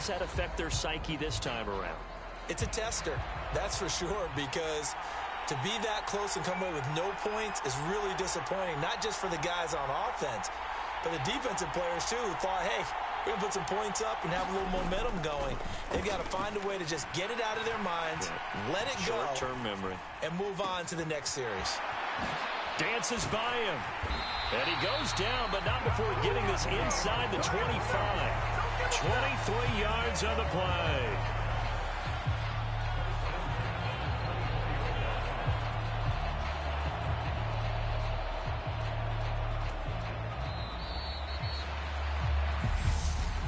does that affect their psyche this time around? It's a tester, that's for sure, because to be that close and come away with no points is really disappointing, not just for the guys on offense, but the defensive players, too, who thought, hey, we're going to put some points up and have a little momentum going. They've got to find a way to just get it out of their minds, let it go, short-term memory, and move on to the next series. Dances by him. And he goes down, but not before getting this inside the 25. 23 yards on the play.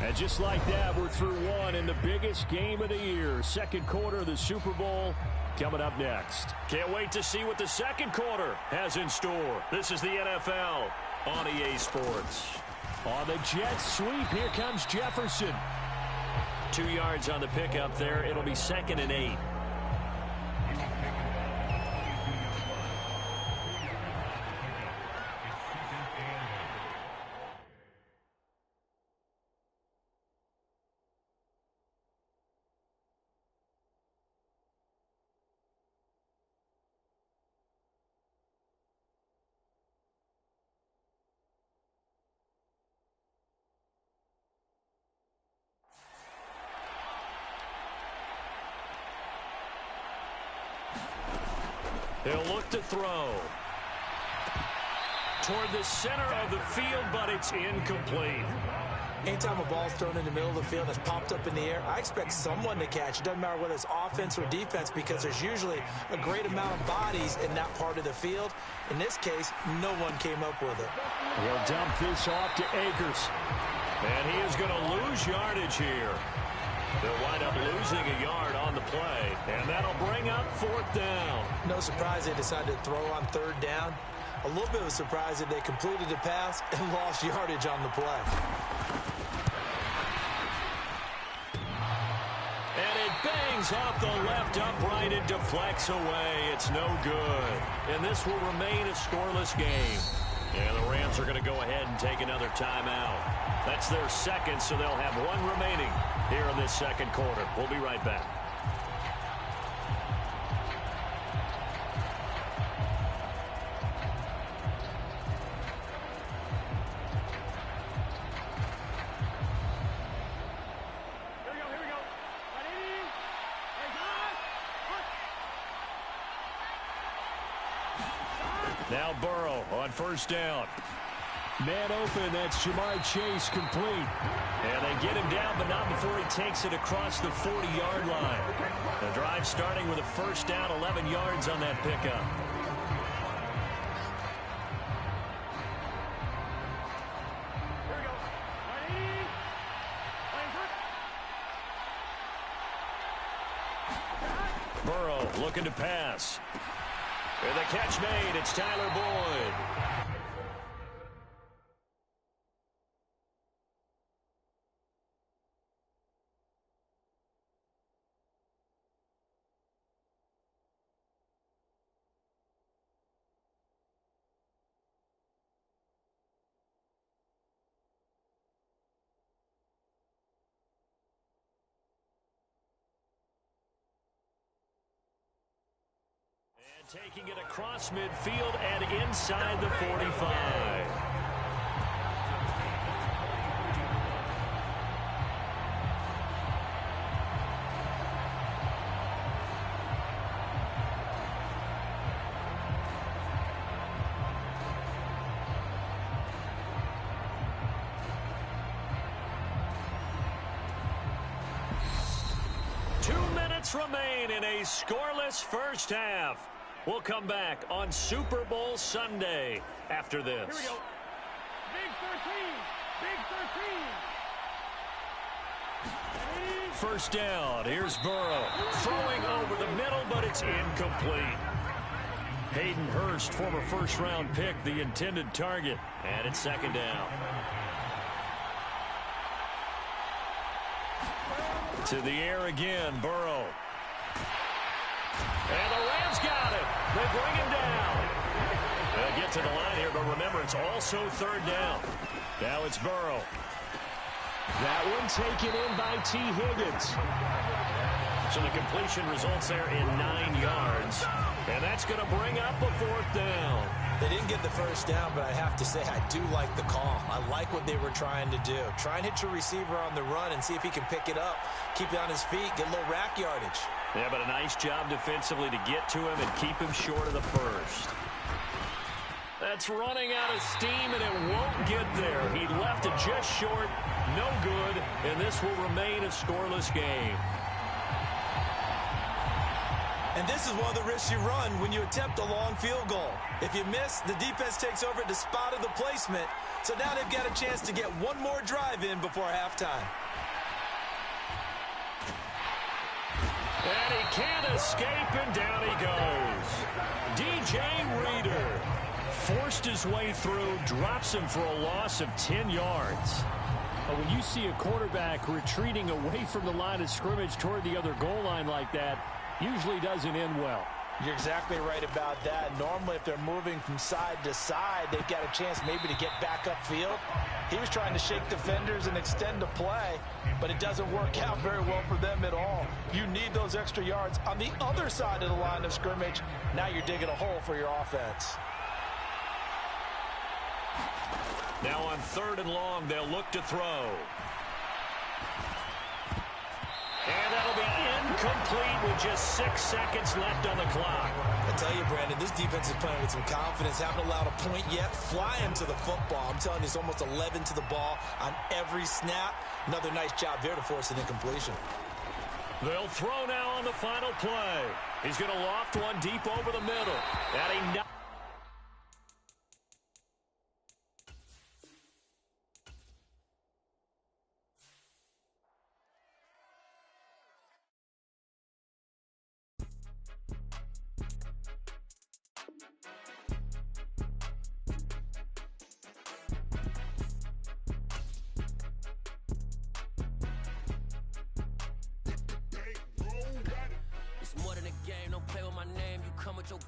And just like that, we're through one in the biggest game of the year. Second quarter of the Super Bowl coming up next. Can't wait to see what the second quarter has in store. This is the NFL on EA Sports. On the Jets sweep, here comes Jefferson. 2 yards on the pickup there. It'll be 2nd and 8. He'll look to throw. Toward the center of the field, but it's incomplete. Anytime a ball's thrown in the middle of the field that's popped up in the air, I expect someone to catch. It doesn't matter whether it's offense or defense, because there's usually a great amount of bodies in that part of the field. In this case, no one came up with it. He'll dump this off to Akers. And he is going to lose yardage here. They'll wind up losing a yard on the play, and that'll bring up 4th down. No surprise they decided to throw on 3rd down. A little bit of a surprise that they completed the pass and lost yardage on the play. And it bangs off the left upright and deflects away. It's no good. And this will remain a scoreless game. And the Rams are going to go ahead and take another timeout. That's their second, so they'll have one remaining here in this second quarter. We'll be right back. Now Burrow on 1st down. Man open, that's Jamar Chase complete. And they get him down, but not before he takes it across the 40-yard line. The drive starting with a 1st down, 11 yards on that pickup. Burrow looking to pass. And the catch made, it's Tyler Boyd. Taking it across midfield and inside the 45. Remain in a scoreless first half. We'll come back on Super Bowl Sunday after this. Here we go. Big 13. Big 13. 1st down. Here's Burrow. Throwing over the middle, but it's incomplete. Hayden Hurst, former 1st-round pick, the intended target. And it's 2nd down. To the air again, Burrow. And the Rams got him. They bring him down. They'll get to the line here, but remember, it's also 3rd down. Now it's Burrow. That one taken in by T. Higgins. So the completion results there in 9 yards. And that's going to bring up a 4th down. They didn't get the first down, but I have to say I do like the call. I like what they were trying to do. Try and hit your receiver on the run and see if he can pick it up, keep it on his feet, get a little rack yardage. Yeah, but a nice job defensively to get to him and keep him short of the first. That's running out of steam, and it won't get there. He left it just short, no good, and this will remain a scoreless game. And this is one of the risks you run when you attempt a long field goal. If you miss, the defense takes over at the spot of the placement. So now they've got a chance to get one more drive in before halftime. And he can't escape, and down he goes. DJ Reader forced his way through, drops him for a loss of 10 yards. When you see a quarterback retreating away from the line of scrimmage toward the other goal line like that, usually doesn't end well. You're exactly right about that. Normally, if they're moving from side to side, they've got a chance maybe to get back upfield. He was trying to shake defenders and extend the play, but it doesn't work out very well for them at all. You need those extra yards on the other side of the line of scrimmage. Now you're digging a hole for your offense. Now on 3rd and long, they'll look to throw. And that'll be incomplete with just 6 seconds left on the clock. I tell you, Brandon, this defense is playing with some confidence. Haven't allowed a point yet. Flying to the football. I'm telling you, it's almost 11 to the ball on every snap. Another nice job there to force an incompletion. They'll throw now on the final play. He's going to loft one deep over the middle. Adding your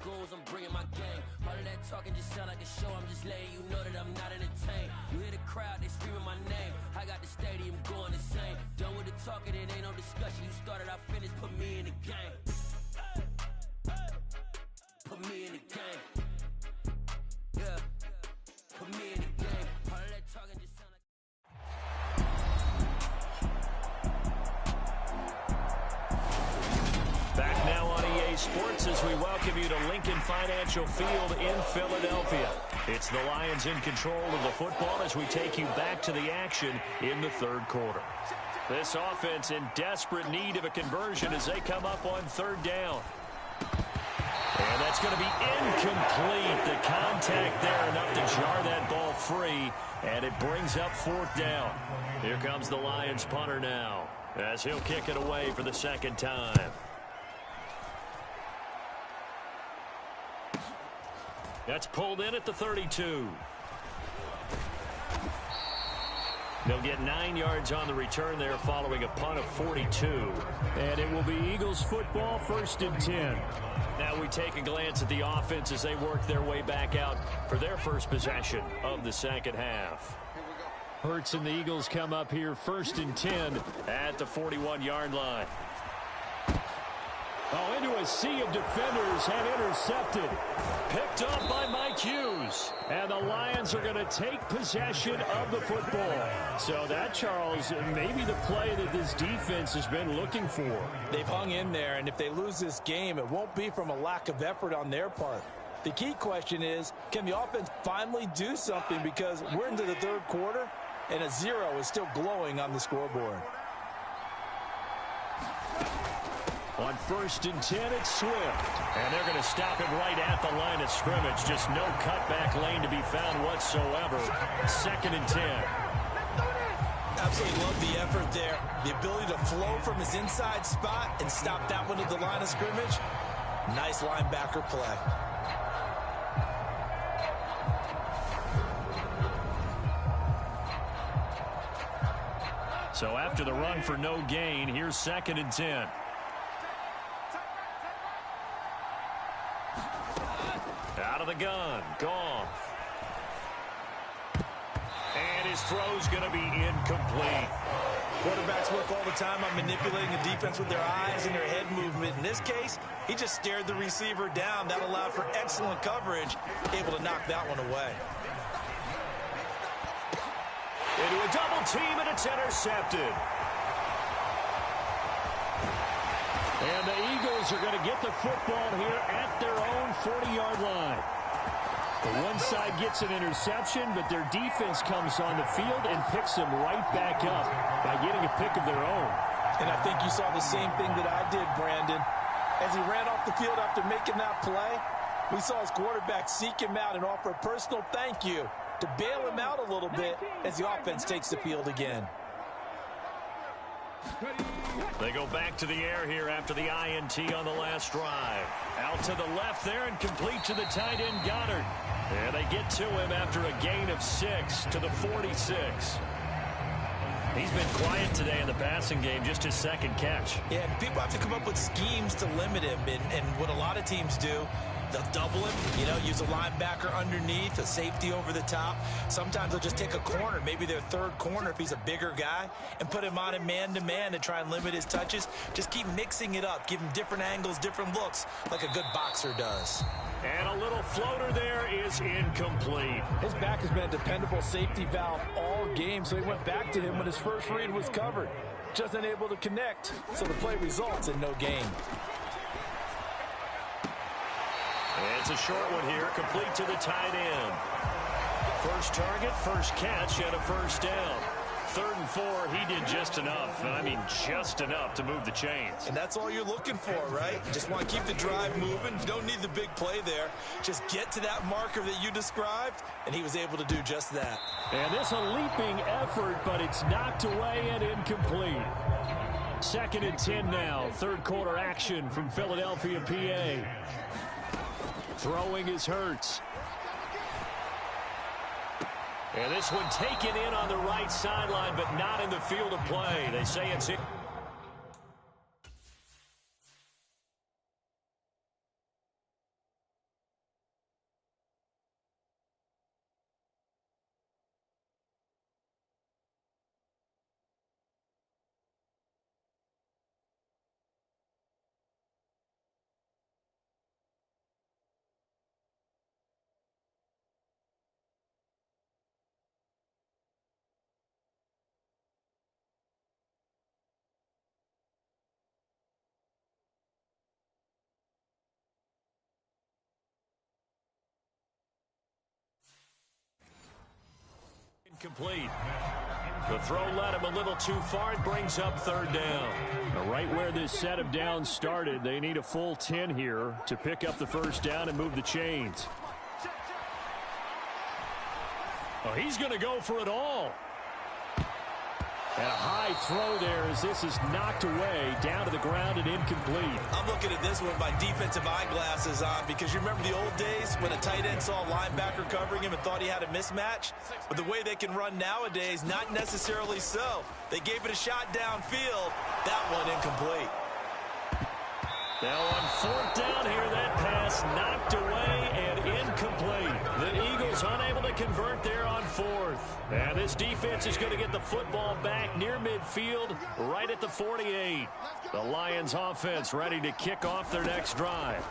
goals, I'm bringing my game. All of that talking just sound like a show. I'm just letting you know that I'm not entertained. You hear the crowd, they screaming my name. I got the stadium going insane. Done with the talking, it ain't no discussion. You started, I finished, put me in the game. Put me in the game. Yeah. Put me in the game. All of that talking just sound like... Back now on EA Sports as we welcome you to Lincoln Financial Field in Philadelphia. It's the Lions in control of the football as we take you back to the action in the 3rd quarter. This offense in desperate need of a conversion as they come up on 3rd down. And that's going to be incomplete. The contact there enough to jar that ball free, and it brings up 4th down. Here comes the Lions punter now as he'll kick it away for the 2nd time. That's pulled in at the 32. They'll get 9 yards on the return there following a punt of 42. And it will be Eagles football, 1st and 10. Now we take a glance at the offense as they work their way back out for their first possession of the 2nd half. Hurts and the Eagles come up here 1st and 10 at the 41-yard line. Oh, into a sea of defenders and intercepted. Picked up by Mike Hughes. And the Lions are going to take possession of the football. So that, Charles, may be the play that this defense has been looking for. They've hung in there, and if they lose this game, it won't be from a lack of effort on their part. The key question is, can the offense finally do something? Because we're into the 3rd quarter, and a 0 is still glowing on the scoreboard. On 1st and 10, it's Swift. And they're going to stop him right at the line of scrimmage. Just no cutback lane to be found whatsoever. 2nd and 10. Absolutely love the effort there. The ability to flow from his inside spot and stop that one at the line of scrimmage. Nice linebacker play. So after the run for no gain, here's 2nd and 10. Out of the gun, Goff. And his throw's going to be incomplete. Quarterbacks work all the time on manipulating the defense with their eyes and their head movement. In this case, he just stared the receiver down. That allowed for excellent coverage, able to knock that one away. Into a double team, and it's intercepted. And the Eagles are going to get the football here at their own 40-yard line. The one side gets an interception, but their defense comes on the field and picks them right back up by getting a pick of their own. And I think you saw the same thing that I did, Brandon. As he ran off the field after making that play, we saw his quarterback seek him out and offer a personal thank you to bail him out a little bit as the offense takes the field again. They go back to the air here after the INT on the last drive. Out to the left there and complete to the tight end, Goddard. And they get to him after a gain of 6 to the 46. He's been quiet today in the passing game, just his second catch. Yeah, and people have to come up with schemes to limit him. And what a lot of teams do, they'll double him, use a linebacker underneath, a safety over the top. Sometimes they'll just take a corner, maybe their third corner if he's a bigger guy, and put him on him man-to-man to try and limit his touches. Just keep mixing it up, give him different angles, different looks, like a good boxer does. And a little floater there is incomplete. His back has been a dependable safety valve all game, so he went back to him when his first read was covered. Just unable to connect, so the play results in no gain. It's a short one here, complete to the tight end. First target, first catch, and a first down. 3rd and 4, he did just enough. I mean, just enough to move the chains. And that's all you're looking for, right? Just want to keep the drive moving. You don't need the big play there. Just get to that marker that you described, and he was able to do just that. And this a leaping effort, but it's knocked away and incomplete. 2nd and 10 now. 3rd quarter action from Philadelphia, PA. Throwing is Hurts. And this one taken in on the right sideline, but not in the field of play. They say it's it. Complete. The throw led him a little too far. It brings up 3rd down. Now, right where this set of downs started, they need a full 10 here to pick up the first down and move the chains. Oh, he's going to go for it all. And a high throw there as this is knocked away, down to the ground and incomplete. I'm looking at this one with my defensive eyeglasses on because you remember the old days when a tight end saw a linebacker covering him and thought he had a mismatch? But the way they can run nowadays, not necessarily so. They gave it a shot downfield. That one incomplete. Now on 4th down here, that pass knocked away and incomplete. The Eagles unable to convert there on 4th. And this defense is going to get the football back near midfield, right at the 48. The Lions offense ready to kick off their next drive.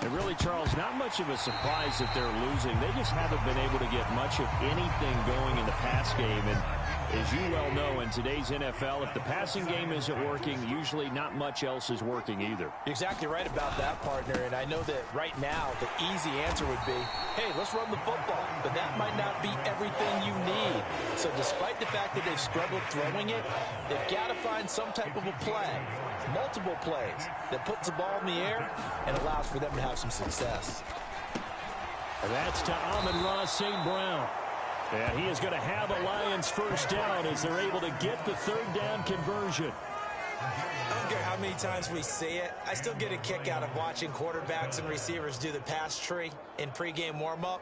And really, Charles, not much of a surprise that they're losing. They just haven't been able to get much of anything going in the pass game. And as you well know, in today's NFL, if the passing game isn't working, usually not much else is working either. You're exactly right about that, partner. And I know that right now the easy answer would be, hey, let's run the football. But that might not be everything you need. So despite the fact that they've struggled throwing it, they've got to find some type of a play, multiple plays, that puts the ball in the air and allows for them to have some success. And that's to Amon-Ra St. Brown. And he is going to have a Lions first down as they're able to get the 3rd down conversion. I don't care how many times we see it. I still get a kick out of watching quarterbacks and receivers do the pass tree in pregame warm-up.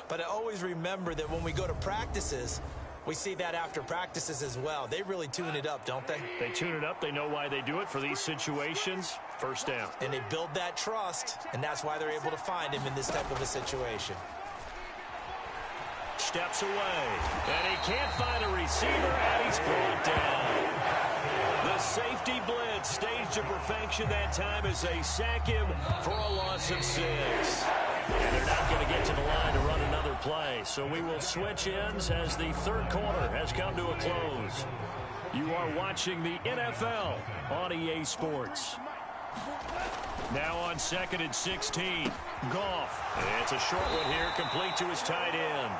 But I always remember that when we go to practices, we see that after practices as well. They really tune it up, don't they? They tune it up. They know why they do it for these situations. First down. And they build that trust, and that's why they're able to find him in this type of a situation. steps away. And he can't find a receiver, and he's brought down. The safety blitz staged to perfection that time as they sack him for a loss of 6. And they're not going to get to the line to run another play. So we will switch ends as the third quarter has come to a close. You are watching the NFL on EA Sports. Now on 2nd and 16. Goff. It's a short one here, complete to his tight end.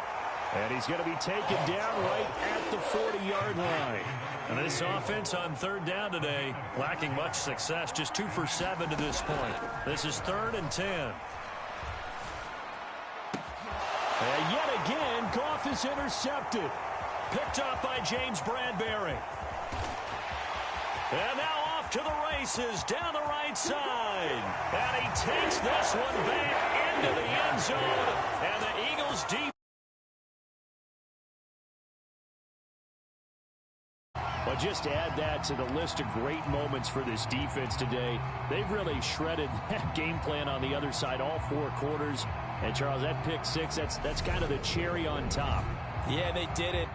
And he's going to be taken down right at the 40-yard line. And this offense on 3rd down today, lacking much success, just 2 for 7 to this point. This is 3rd and 10. And yet again, Goff is intercepted. Picked up by James Bradbury. And now off to the races down the right side. And he takes this one back into the end zone. And the Eagles deep. Well, just add that to the list of great moments for this defense today. They've really shredded that game plan on the other side all 4 quarters. And, Charles, that pick 6, that's kind of the cherry on top. Yeah, they did it.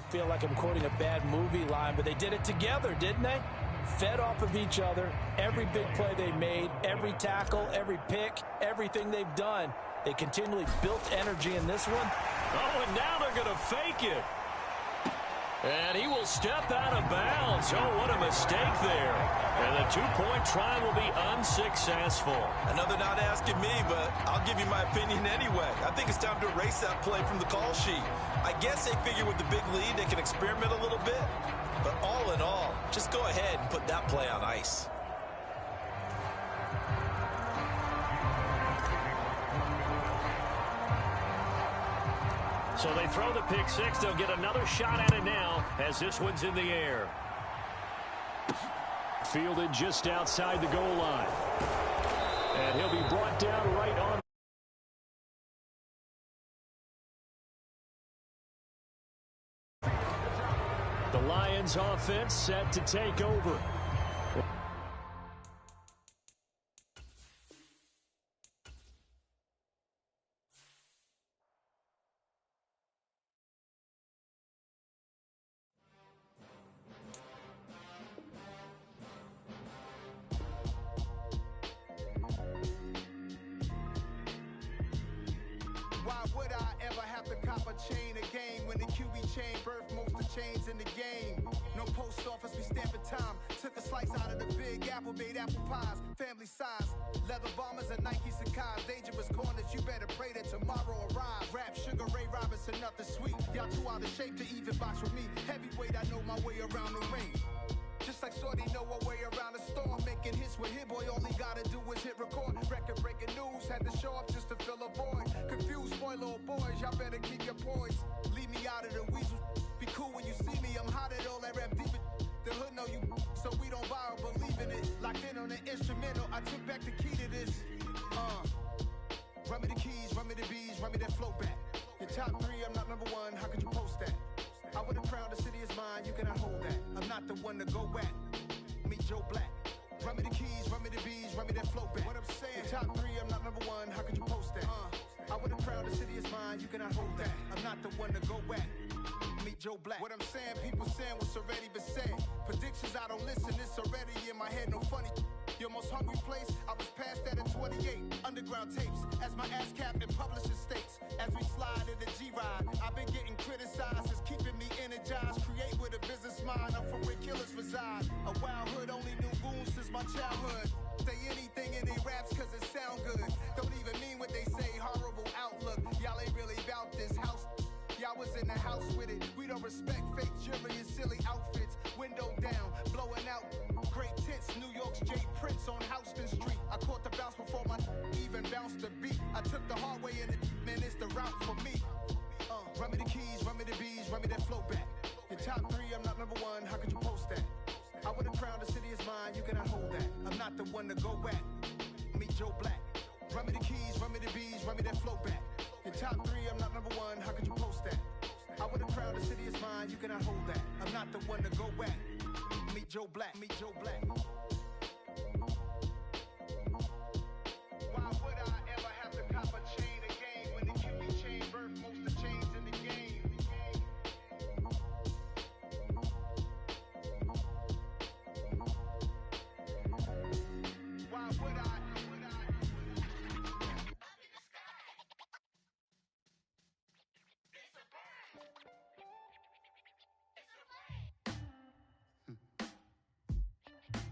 feel like I'm quoting a bad movie line, but they did it together, didn't they? Fed off of each other, every big play they made, every tackle, every pick, everything they've done. They continually built energy in this one. Oh, and now they're going to fake it. And he will step out of bounds. Oh, what a mistake there. And the two-point try will be unsuccessful. I know they're not asking me, but I'll give you my opinion anyway. I think it's time to erase that play from the call sheet. I guess they figure with the big lead they can experiment a little bit. But all in all, just go ahead and put that play on ice. So they throw the pick six. They'll get another shot at it now as this one's in the air. Fielded just outside the goal line. And he'll be brought down right on. The Lions offense set to take over. Why would I ever have to cop a chain a game when the QB chain birthed most of chains in the game? No post office, we stamping time. Took a slice out of the big apple, made apple pies, family size. Leather bombers and Nike Sacai's. Dangerous corners, you better pray that tomorrow arrives. Rap, Sugar Ray Robinson, nothing sweet. Y'all too out of shape to even box with me. Heavyweight, I know my way around the ring. Just like Shorty know a way around the storm. Making hits with Hit Boy, all he gotta do is hit record. Record-breaking news, had to show up just to fill a void. Confused, spoiled little boys, y'all better keep your poise. Leave me out of the weasel. Be cool when you see me, I'm hot at all that rap deep. The hood know you, so we don't borrow, believe in it. Locked in on the instrumental, I took back the key to this. Run me the keys, run me the bees, run me that flow back. Your top three, I'm not number one, how could you post that? I would have crowned the city is mine, you cannot hold that. I'm not the one to go back. Meet Joe Black. Run me the keys, run me the bees, run me that flow back. What I'm saying, top three, I'm not number one, how could you post that? I would have crowned the city is mine, you cannot hold that. I'm not the one to go back. Meet Joe Black. What I'm saying, people saying what's already been said. Predictions, I don't listen, it's already in my head, no funny. Your most hungry place, I was past that at 28. Underground tapes, as my ass capped in publishing states. As we slide in the G-Ride, I've been getting criticized, it's keeping me energized. Create with a business mind, I'm from where killers reside. A wild hood, only knew goons since my childhood. Say anything in they raps cause it sound good. Don't even mean what they say, horrible outlook. Y'all ain't really about this house. Y'all was in the house with it. We don't respect fake jewelry and silly outfits. Window down, blowing out great tits. New York's Jay Prince on Houston Street. I caught the bounce before my even bounced the beat. I took the hard way in it, man, it's the route for me. Run me the keys, run me the bees, run me that flow back. Your top three, I'm not number one, how could you post that? I would have crowned the city is mine, you cannot hold that. I'm not the one to go back. Meet Joe Black. Run me the keys, run me the bees, run me that flow back. Your top three, I'm not number one, how could you post that? I would have crowned the city is mine, you cannot hold that. I'm not the one to go back. Meet Joe Black, meet Joe Black. Why would I ever have to cop a chain a game when the QB chain birthed most of chains in the game? Why would I?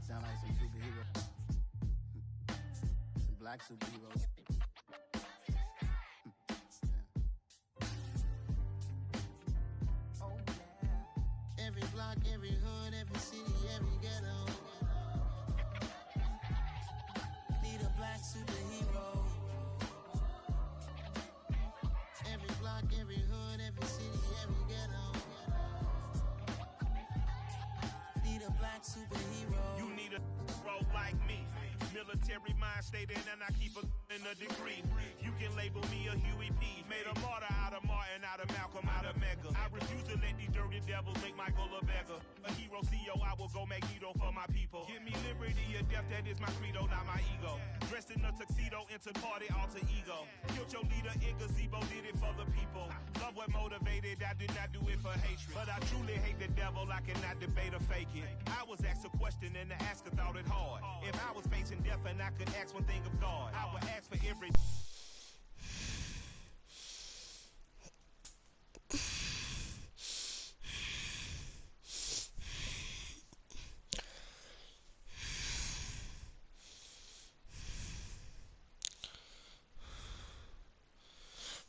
Sound like some superheroes. Some black superheroes. Oh, yeah. Every block, every hood, every city, every ghetto. Need a black superhero. Every block, every hood, every city, every ghetto. Need a black superhero. You need a bro like me. Military mind state in and I keep a earning a degree. You can label me a Huey P. Made a martyr out of Martin, out of Malcolm, out of Mega. I refuse to let these dirty devils make Michael a beggar. A hero CEO, I will go Magneto for my people. Give me liberty or death, that is my credo, not my ego. Dressed in a tuxedo, into party, alter ego. Killed your leader in gazebo, did it for the people. Love what motivated, I did not do it for hatred. But I truly hate the devil, I cannot debate or fake it. I was asked a question and the asker thought it hard. If I was facing death and I could ask one thing of God, I would ask for every...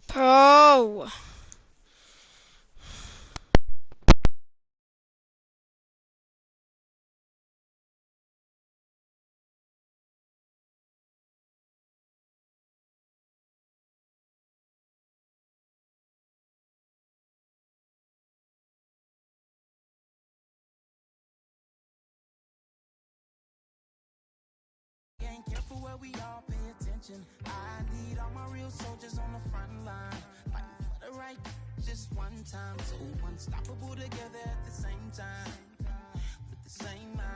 Pro. Ain't careful where we all pay attention. I need all my real soldiers on the front line, fighting for the right just one time. So unstoppable together at the same time, with the same mind.